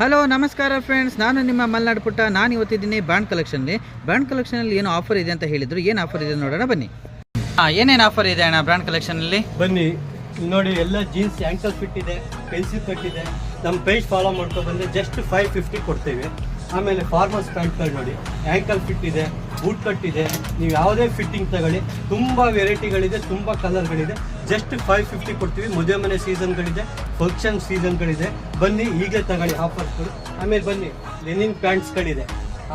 Hello ನಮಸ್ಕಾರ friends, ನಾನು ನಿಮ್ಮ ಮಲ್ನಾಡು ಪುಟ್ಟ. ನಾನು ಇವತ್ತಿದ್ದೀನಿ ಬ್ರ್ಯಾಂಡ್ ಕಲೆಕ್ಷನ್ಲಿ. ಬ್ರ್ಯಾಂಡ್ ಕಲೆಕ್ಷನಲ್ಲಿ ಏನು ಆಫರ್ ಇದೆ ಅಂತ ಹೇಳಿದ್ರು. ಏನು ಆಫರ್ ಇದೆ ನೋಡೋಣ ಬನ್ನಿ. ಏನೇನು ಆಫರ್ ಇದೆ ಅಣ್ಣ ಬ್ರ್ಯಾಂಡ್ ಕಲೆಕ್ಷನಲ್ಲಿ? ಬನ್ನಿ ನೋಡಿ, ಎಲ್ಲ ಜೀನ್ಸ್ ಆ್ಯಂಕಲ್ ಫಿಟ್ ಇದೆ, ಪೆನ್ಸಿಲ್ ಕಟ್ ಇದೆ. ನಮ್ಮ ಪೇಜ್ ಫಾಲೋ ಮಾಡ್ಕೊ ಬಂದರೆ ಜಸ್ಟ್ 550 ಕೊಡ್ತೇವೆ. ಆಮೇಲೆ ಫಾರ್ಮಲ್ಸ್ ಪ್ಯಾಂಟ್ಗಳು ನೋಡಿ, ಆ್ಯಂಕಲ್ ಫಿಟ್ ಇದೆ, ಬೂಟ್ ಕಟ್ ಇದೆ. ನೀವು ಯಾವುದೇ ಫಿಟ್ಟಿಂಗ್ ತಗೊಳ್ಳಿ, ತುಂಬ ವೆರೈಟಿಗಳಿದೆ, ತುಂಬ ಕಲರ್ಗಳಿದೆ. ಜಸ್ಟ್ 550 ಕೊಡ್ತೀವಿ. ಮದುವೆ ಮನೆ ಸೀಸನ್ಗಳಿದೆ, ಫಂಕ್ಷನ್ ಸೀಸನ್ಗಳಿದೆ. ಬನ್ನಿ ಈಗಲೇ ತಗೊಳ್ಳಿ ಆಫರ್ಸ್ಗಳು. ಆಮೇಲೆ ಬನ್ನಿ ಲೆನಿನ್ ಪ್ಯಾಂಟ್ಸ್ಗಳಿದೆ.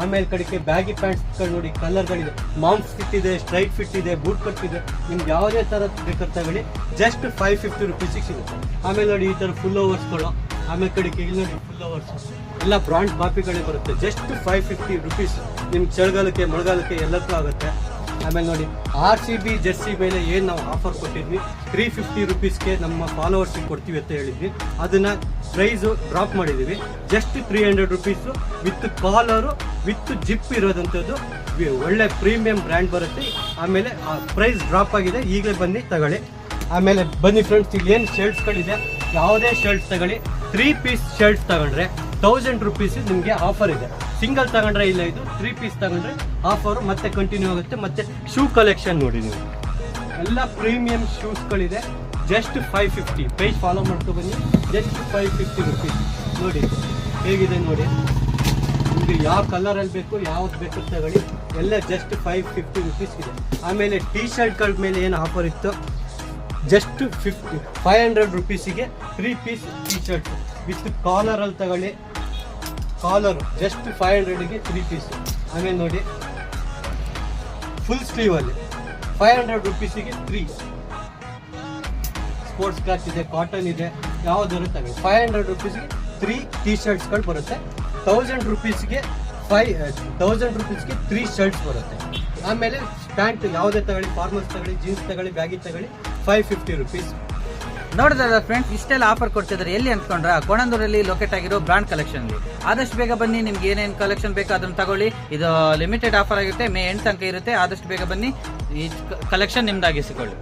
ಆಮೇಲೆ ಕಡೆಗೆ ಬ್ಯಾಗಿ ಪ್ಯಾಂಟ್ಸ್ಗಳು ನೋಡಿ, ಕಲರ್ಗಳಿದೆ. ಮಾಮ್ಸ್ ಫಿಟ್ ಇದೆ, ಸ್ಟ್ರೈಟ್ ಫಿಟ್ ಇದೆ, ಬೂಟ್ ಕಟ್ ಇದೆ. ನಿಮ್ಗೆ ಯಾವುದೇ ಥರ ಬೇಕಾದ್ರೆ ತಗೊಳ್ಳಿ, ಜಸ್ಟ್ 550 ರುಪೀಸಿಗೆ ಸಿಗುತ್ತೆ. ಆಮೇಲೆ ನೋಡಿ ಈ ಥರ ಫುಲ್ ಓವರ್ಸ್ಗಳು. ಆಮೇಲೆ ಕಡೆಗೆ ಇಲ್ಲಿ ನೋಡಿ ಫುಲ್ ಓವರ್ಸ್ ಎಲ್ಲ ಬ್ರಾಂಡ್ ಕಾಪಿಗಳೇ ಬರುತ್ತೆ. Just 550 rupees. ನಿಮ್ಗೆ ಚಳಿಗಾಲಕ್ಕೆ ಮಳೆಗಾಲಕ್ಕೆ ಎಲ್ಲಕ್ಕೂ ಆಗುತ್ತೆ. ಆಮೇಲೆ ನೋಡಿ RCB ಜರ್ಸಿ ಮೇಲೆ ಏನು ನಾವು ಆಫರ್ ಕೊಟ್ಟಿದ್ವಿ, 350 ರುಪೀಸ್ಗೆ ನಮ್ಮ ಫಾಲೋವರ್ಸಿಗೆ ಕೊಡ್ತೀವಿ ಅಂತ ಹೇಳಿದ್ವಿ. ಅದನ್ನು ಪ್ರೈಸು ಡ್ರಾಪ್ ಮಾಡಿದ್ದೀವಿ. Just 300 rupees with collar with zip ಇರೋದಂಥದ್ದು. ಒಳ್ಳೆ ಪ್ರೀಮಿಯಂ ಬ್ರ್ಯಾಂಡ್ ಬರುತ್ತೆ. ಆಮೇಲೆ ಆ ಪ್ರೈಸ್ ಡ್ರಾಪ್ ಆಗಿದೆ, ಈಗಲೇ ಬನ್ನಿ ತಗೊಳ್ಳಿ. ಆಮೇಲೆ ಬನ್ನಿ ಫ್ರೆಂಡ್ಸ್, ಇಲ್ಲಿ ಏನು ಶರ್ಟ್ಸ್ಗಳಿದೆ, ಯಾವುದೇ ಶರ್ಟ್ಸ್ ತಗೊಳ್ಳಿ. 3 ಪೀಸ್ ಶರ್ಟ್ಸ್ ತಗೊಂಡ್ರೆ 1000 ರುಪೀಸ್ ನಿಮಗೆ ಆಫರ್ ಇದೆ. ಸಿಂಗಲ್ ತಗೊಂಡ್ರೆ ಇಲ್ಲ, ಇದು 3 ಪೀಸ್ ತಗೊಂಡ್ರೆ ಆಫರು ಮತ್ತೆ ಕಂಟಿನ್ಯೂ ಆಗುತ್ತೆ. ಮತ್ತೆ ಶೂ ಕಲೆಕ್ಷನ್ ನೋಡಿ, ನೀವು ಎಲ್ಲ ಪ್ರೀಮಿಯಂ ಶೂಸ್ಗಳಿದೆ. ಜಸ್ಟ್ 550. ಪೇಜ್ ಫಾಲೋ ಮಾಡ್ಕೊ ಬನ್ನಿ. ಜಸ್ಟ್ 550 ರುಪೀಸ್ ನೋಡಿ ಹೇಗಿದೆ ನೋಡಿ. ನಿಮಗೆ ಯಾವ ಕಲರಲ್ಲಿ ಬೇಕು, ಯಾವ್ದು ಬೇಕು ತಗೊಳ್ಳಿ. ಎಲ್ಲ ಜಸ್ಟ್ 550 ರುಪೀಸ್ ಇದೆ. ಆಮೇಲೆ ಟೀ ಶರ್ಟ್ಗಳ ಮೇಲೆ ಏನು ಆಫರ್ ಇತ್ತು, ಜಸ್ಟ್ 500 ರುಪೀಸಿಗೆ 3 ಪೀಸ್ ಟೀ ಶರ್ಟ್ ವಿತ್ ಕಾಲರಲ್ಲಿ ತಗೊಳ್ಳಿ. ಕಾಲರು ಜಸ್ಟ್ 500ಗೆ 3 ಪೀಸ್. ಆಮೇಲೆ ನೋಡಿ ಫುಲ್ ಸ್ಲೀವಲ್ಲಿ 500 ರುಪೀಸಿಗೆ 3. ಸ್ಪೋರ್ಟ್ಸ್ ಕ್ಲಾತ್ ಇದೆ, ಕಾಟನ್ ಇದೆ, ಯಾವುದಾದ್ರು ತಗೊಳ್ಳಿ. 500 ರುಪೀಸ್ಗೆ 3 ಟೀ ಶರ್ಟ್ಸ್ಗಳು ಬರುತ್ತೆ. 1000 ರುಪೀಸ್ಗೆ 3 ಶರ್ಟ್ಸ್ ಬರುತ್ತೆ. ಆಮೇಲೆ ಪ್ಯಾಂಟ್ ಯಾವುದೇ ತಗೊಳ್ಳಿ, ಫಾರ್ಮಲ್ಸ್ ತಗೊಳ್ಳಿ, ಜೀನ್ಸ್ ತಗೊಳ್ಳಿ, ಬ್ಯಾಗಿ ತಗೊಳ್ಳಿ, 550 ರುಪೀಸ್. ನೋಡಿದ್ರಲ್ಲ ಫ್ರೆಂಡ್ಸ್, ಇಷ್ಟೆಲ್ಲ ಆಫರ್ ಕೊಡ್ತಿದ್ದಾರೆ. ಎಲ್ಲಿ ಅಂದ್ಕೊಂಡ್ರೆ ಕೋಣಂದೂರಲ್ಲಿ ಲೊಕೇಟ್ ಆಗಿರೋ ಬ್ರ್ಯಾಂಡ್ ಕಲೆಕ್ಷನ್ಲಿ. ಆದಷ್ಟು ಬೇಗ ಬನ್ನಿ. ನಿಮ್ಗೆ ಏನೇನು ಕಲೆಕ್ಷನ್ ಬೇಕೋ ಅದನ್ನು ತಗೊಳ್ಳಿ. ಇದು ಲಿಮಿಟೆಡ್ ಆಫರ್ ಆಗುತ್ತೆ, ಮೇ 8 ತನಕ ಇರುತ್ತೆ. ಆದಷ್ಟು ಬೇಗ ಬನ್ನಿ, ಈ ಕಲೆಕ್ಷನ್ ನಿಮ್ದಾಗಿಸಿಕೊಳ್ಳಿ.